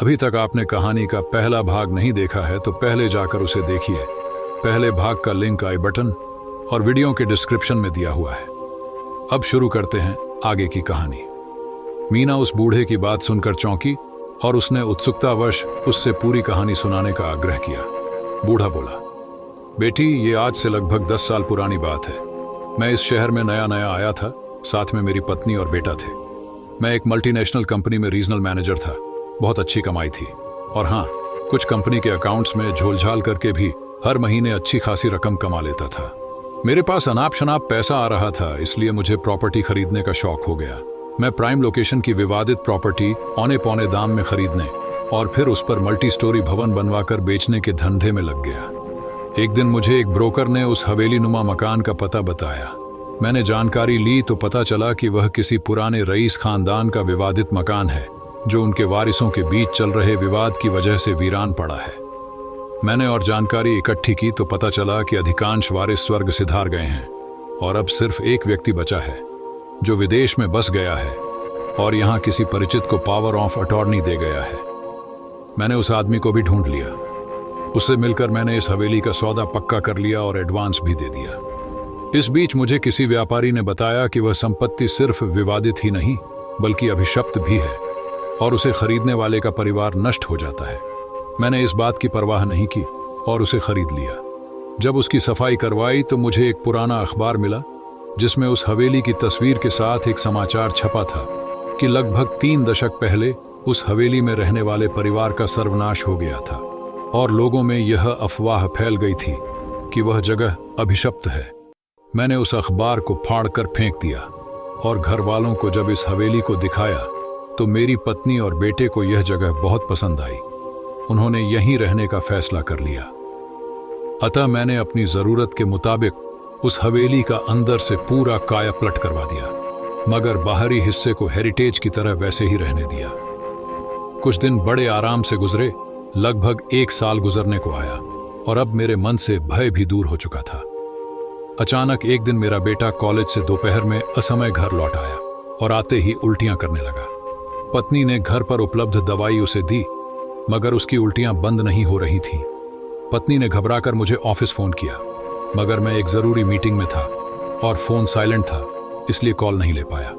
अभी तक आपने कहानी का पहला भाग नहीं देखा है तो पहले जाकर उसे देखिए। पहले भाग का लिंक आई बटन और वीडियो के डिस्क्रिप्शन में दिया हुआ है। अब शुरू करते हैं आगे की कहानी। मीना उस बूढ़े की बात सुनकर चौंकी और उसने उत्सुकतावश उससे पूरी कहानी सुनाने का आग्रह किया। बूढ़ा बोला, बेटी, ये आज से लगभग 10 साल पुरानी बात है। मैं इस शहर में नया नया आया था, साथ में मेरी पत्नी और बेटा थे। मैं एक मल्टीनेशनल कंपनी में रीजनल मैनेजर था। बहुत अच्छी कमाई थी और हाँ, कुछ कंपनी के अकाउंट्स में झोलझाल करके भी हर महीने अच्छी खासी रकम कमा लेता था। मेरे पास अनाप शनाप पैसा आ रहा था, इसलिए मुझे प्रॉपर्टी खरीदने का शौक हो गया। मैं प्राइम लोकेशन की विवादित प्रॉपर्टी औने पौने दाम में खरीदने और फिर उस पर मल्टी स्टोरी भवन बनवाकर बेचने के धंधे में लग गया। एक दिन मुझे एक ब्रोकर ने उस हवेली नुमा मकान का पता बताया। मैंने जानकारी ली तो पता चला कि वह किसी पुराने रईस खानदान का विवादित मकान है, जो उनके वारिसों के बीच चल रहे विवाद की वजह से वीरान पड़ा है। मैंने और जानकारी इकट्ठी की तो पता चला कि अधिकांश वारिस स्वर्ग सिधार गए हैं और अब सिर्फ एक व्यक्ति बचा है, जो विदेश में बस गया है और यहाँ किसी परिचित को पावर ऑफ अटॉर्नी दे गया है। मैंने उस आदमी को भी ढूंढ लिया। उससे मिलकर मैंने इस हवेली का सौदा पक्का कर लिया और एडवांस भी दे दिया। इस बीच मुझे किसी व्यापारी ने बताया कि वह संपत्ति सिर्फ विवादित ही नहीं बल्कि अभिशप्त भी है और उसे खरीदने वाले का परिवार नष्ट हो जाता है। मैंने इस बात की परवाह नहीं की और उसे खरीद लिया। जब उसकी सफाई करवाई तो मुझे एक पुराना अखबार मिला जिसमें उस हवेली की तस्वीर के साथ एक समाचार छपा था कि लगभग 3 दशक पहले उस हवेली में रहने वाले परिवार का सर्वनाश हो गया था और लोगों में यह अफवाह फैल गई थी कि वह जगह अभिशप्त है। मैंने उस अखबार को फाड़कर फेंक दिया और घर वालों को जब इस हवेली को दिखाया तो मेरी पत्नी और बेटे को यह जगह बहुत पसंद आई। उन्होंने यहीं रहने का फैसला कर लिया। अतः मैंने अपनी जरूरत के मुताबिक उस हवेली का अंदर से पूरा कायापलट करवा दिया, मगर बाहरी हिस्से को हेरिटेज की तरह वैसे ही रहने दिया। कुछ दिन बड़े आराम से गुजरे। लगभग 1 साल गुजरने को आया और अब मेरे मन से भय भी दूर हो चुका था। अचानक एक दिन मेरा बेटा कॉलेज से दोपहर में असमय घर लौट आया और आते ही उल्टियां करने लगा। पत्नी ने घर पर उपलब्ध दवाई उसे दी, मगर उसकी उल्टियां बंद नहीं हो रही थीं। पत्नी ने घबराकर मुझे ऑफिस फोन किया, मगर मैं एक जरूरी मीटिंग में था और फोन साइलेंट था, इसलिए कॉल नहीं ले पाया।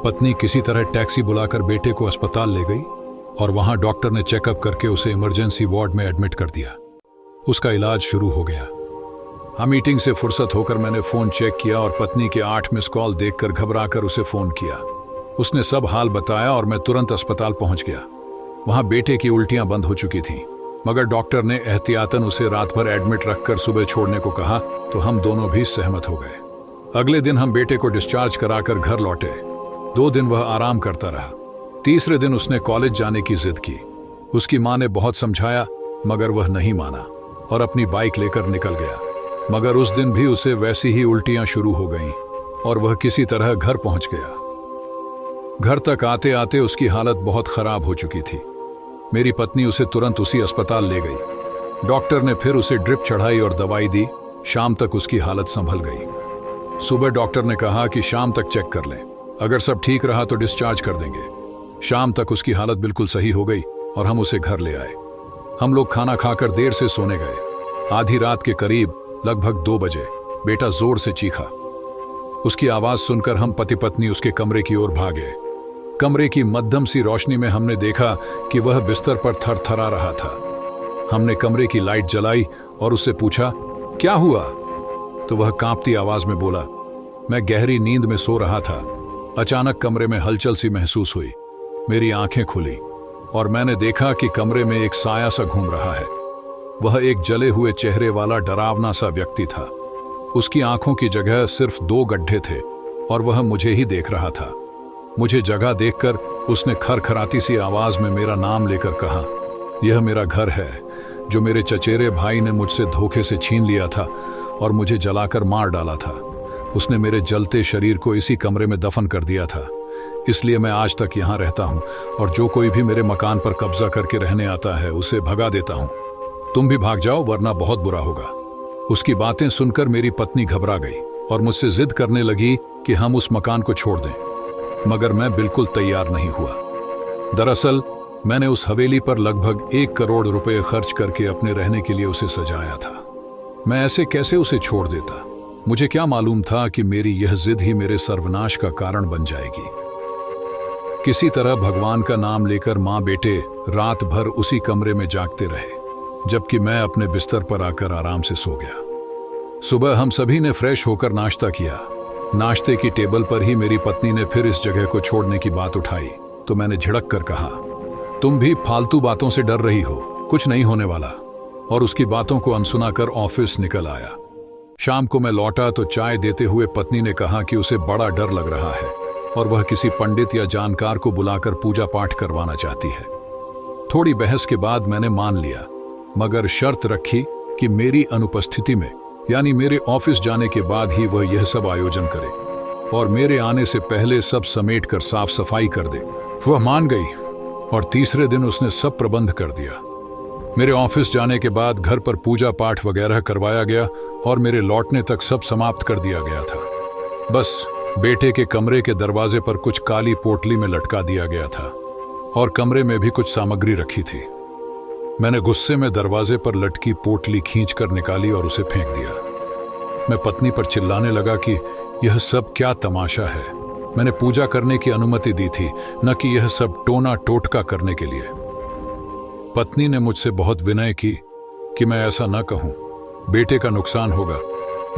पत्नी किसी तरह टैक्सी बुलाकर बेटे को अस्पताल ले गई और वहां डॉक्टर ने चेकअप करके उसे इमरजेंसी वार्ड में एडमिट कर दिया। उसका इलाज शुरू हो गया। हाँ, मीटिंग से फुर्सत होकर मैंने फोन चेक किया और पत्नी के 8 मिस कॉल देखकर घबराकर उसे फोन किया। उसने सब हाल बताया और मैं तुरंत अस्पताल पहुंच गया। वहां बेटे की उल्टियां बंद हो चुकी थीं, मगर डॉक्टर ने एहतियातन उसे रात भर एडमिट रखकर सुबह छोड़ने को कहा तो हम दोनों भी सहमत हो गए। अगले दिन हम बेटे को डिस्चार्ज कराकर घर लौटे। 2 दिन वह आराम करता रहा। तीसरे दिन उसने कॉलेज जाने की जिद की। उसकी मां ने बहुत समझाया, मगर वह नहीं माना और अपनी बाइक लेकर निकल गया। मगर उस दिन भी उसे वैसी ही उल्टियां शुरू हो गईं और वह किसी तरह घर पहुंच गया। घर तक आते आते उसकी हालत बहुत खराब हो चुकी थी। मेरी पत्नी उसे तुरंत उसी अस्पताल ले गई। डॉक्टर ने फिर उसे ड्रिप चढ़ाई और दवाई दी। शाम तक उसकी हालत संभल गई। सुबह डॉक्टर ने कहा कि शाम तक चेक कर लें, अगर सब ठीक रहा तो डिस्चार्ज कर देंगे। शाम तक उसकी हालत बिल्कुल सही हो गई और हम उसे घर ले आए। हम लोग खाना खाकर देर से सोने गए। आधी रात के करीब लगभग 2 बजे बेटा जोर से चीखा। उसकी आवाज सुनकर हम पति पत्नी उसके कमरे की ओर भागे। कमरे की मध्यम सी रोशनी में हमने देखा कि वह बिस्तर पर थरथरा रहा था। हमने कमरे की लाइट जलाई और उससे पूछा, क्या हुआ? तो वह कांपती आवाज में बोला, मैं गहरी नींद में सो रहा था। अचानक कमरे में हलचल सी महसूस हुई। मेरी आंखें खुली और मैंने देखा कि कमरे में एक साया सा घूम रहा है। वह एक जले हुए चेहरे वाला डरावना सा व्यक्ति था। उसकी आंखों की जगह सिर्फ 2 गड्ढे थे और वह मुझे ही देख रहा था। मुझे जगह देखकर उसने खरखराती सी आवाज में मेरा नाम लेकर कहा, यह मेरा घर है जो मेरे चचेरे भाई ने मुझसे धोखे से छीन लिया था और मुझे जलाकर मार डाला था। उसने मेरे जलते शरीर को इसी कमरे में दफन कर दिया था, इसलिए मैं आज तक यहाँ रहता हूँ और जो कोई भी मेरे मकान पर कब्जा करके रहने आता है उसे भगा देता हूँ। तुम भी भाग जाओ वरना बहुत बुरा होगा। उसकी बातें सुनकर मेरी पत्नी घबरा गई और मुझसे जिद करने लगी कि हम उस मकान को छोड़ दें, मगर मैं बिल्कुल तैयार नहीं हुआ। दरअसल मैंने उस हवेली पर लगभग 1 करोड़ रुपए खर्च करके अपने रहने के लिए उसे सजाया था। मैं ऐसे कैसे उसे छोड़ देता? मुझे क्या मालूम था कि मेरी यह जिद ही मेरे सर्वनाश का कारण बन जाएगी। किसी तरह भगवान का नाम लेकर माँ बेटे रात भर उसी कमरे में जागते रहे, जबकि मैं अपने बिस्तर पर आकर आराम से सो गया। सुबह हम सभी ने फ्रेश होकर नाश्ता किया। नाश्ते की टेबल पर ही मेरी पत्नी ने फिर इस जगह को छोड़ने की बात उठाई तो मैंने झिड़क कर कहा, तुम भी फालतू बातों से डर रही हो, कुछ नहीं होने वाला। और उसकी बातों को अनसुना कर ऑफिस निकल आया। शाम को मैं लौटा तो चाय देते हुए पत्नी ने कहा कि उसे बड़ा डर लग रहा है और वह किसी पंडित या जानकार को बुलाकर पूजा पाठ करवाना चाहती है। थोड़ी बहस के बाद मैंने मान लिया, मगर शर्त रखी कि मेरी अनुपस्थिति में, यानी मेरे ऑफिस जाने के बाद ही वह यह सब आयोजन करे और मेरे आने से पहले सब समेट कर साफ सफाई कर दे। वह मान गई और तीसरे दिन उसने सब प्रबंध कर दिया। मेरे ऑफिस जाने के बाद घर पर पूजा पाठ वगैरह करवाया गया और मेरे लौटने तक सब समाप्त कर दिया गया था। बस बेटे के कमरे के दरवाजे पर कुछ काली पोटली में लटका दिया गया था और कमरे में भी कुछ सामग्री रखी थी। मैंने गुस्से में दरवाजे पर लटकी पोटली खींचकर निकाली और उसे फेंक दिया। मैं पत्नी पर चिल्लाने लगा कि यह सब क्या तमाशा है। मैंने पूजा करने की अनुमति दी थी, न कि यह सब टोना टोटका करने के लिए। पत्नी ने मुझसे बहुत विनय की कि मैं ऐसा न कहूं, बेटे का नुकसान होगा,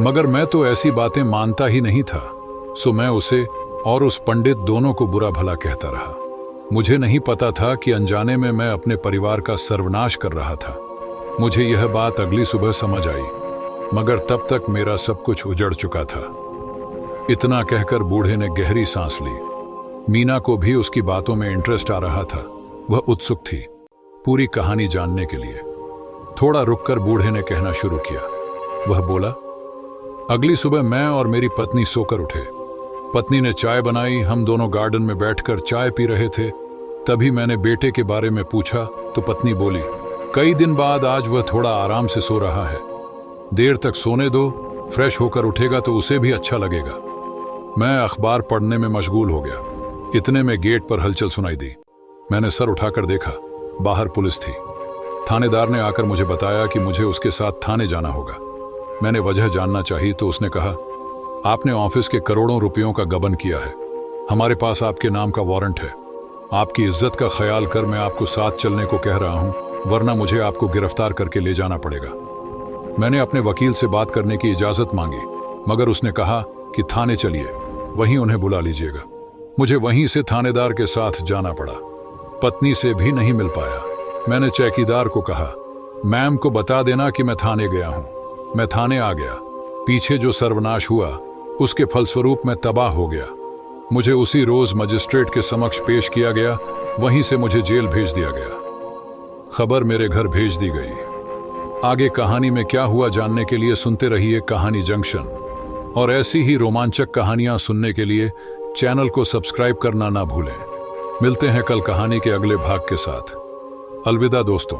मगर मैं तो ऐसी बातें मानता ही नहीं था। सो मैं उसे और उस पंडित दोनों को बुरा भला कहता रहा। मुझे नहीं पता था कि अनजाने में मैं अपने परिवार का सर्वनाश कर रहा था। मुझे यह बात अगली सुबह समझ आई, मगर तब तक मेरा सब कुछ उजड़ चुका था। इतना कहकर बूढ़े ने गहरी सांस ली। मीना को भी उसकी बातों में इंटरेस्ट आ रहा था। वह उत्सुक थी पूरी कहानी जानने के लिए। थोड़ा रुककर बूढ़े ने कहना शुरू किया। वह बोला, अगली सुबह मैं और मेरी पत्नी सोकर उठे। पत्नी ने चाय बनाई। हम दोनों गार्डन में बैठकर चाय पी रहे थे। तभी मैंने बेटे के बारे में पूछा तो पत्नी बोली, कई दिन बाद आज वह थोड़ा आराम से सो रहा है। देर तक सोने दो, फ्रेश होकर उठेगा तो उसे भी अच्छा लगेगा। मैं अखबार पढ़ने में मशगूल हो गया। इतने में गेट पर हलचल सुनाई दी। मैंने सर उठाकर देखा, बाहर पुलिस थी। थानेदार ने आकर मुझे बताया कि मुझे उसके साथ थाने जाना होगा। मैंने वजह जानना चाही तो उसने कहा, आपने ऑफिस के करोड़ों रुपयों का गबन किया है। हमारे पास आपके नाम का वारंट है। आपकी इज्जत का ख्याल कर मैं आपको साथ चलने को कह रहा हूं, वरना मुझे आपको गिरफ्तार करके ले जाना पड़ेगा। मैंने अपने वकील से बात करने की इजाजत मांगी, मगर उसने कहा कि थाने चलिए, वहीं उन्हें बुला लीजिएगा। मुझे वहीं से थानेदार के साथ जाना पड़ा। पत्नी से भी नहीं मिल पाया। मैंने चौकीदार को कहा, मैम को बता देना कि मैं थाने गया हूं। मैं थाने आ गया। पीछे जो सर्वनाश हुआ उसके फलस्वरूप मैं तबाह हो गया। मुझे उसी रोज मजिस्ट्रेट के समक्ष पेश किया गया। वहीं से मुझे जेल भेज दिया गया। खबर मेरे घर भेज दी गई। आगे कहानी में क्या हुआ जानने के लिए सुनते रहिए कहानी जंक्शन, और ऐसी ही रोमांचक कहानियां सुनने के लिए चैनल को सब्सक्राइब करना ना भूलें। मिलते हैं कल कहानी के अगले भाग के साथ। अलविदा दोस्तों।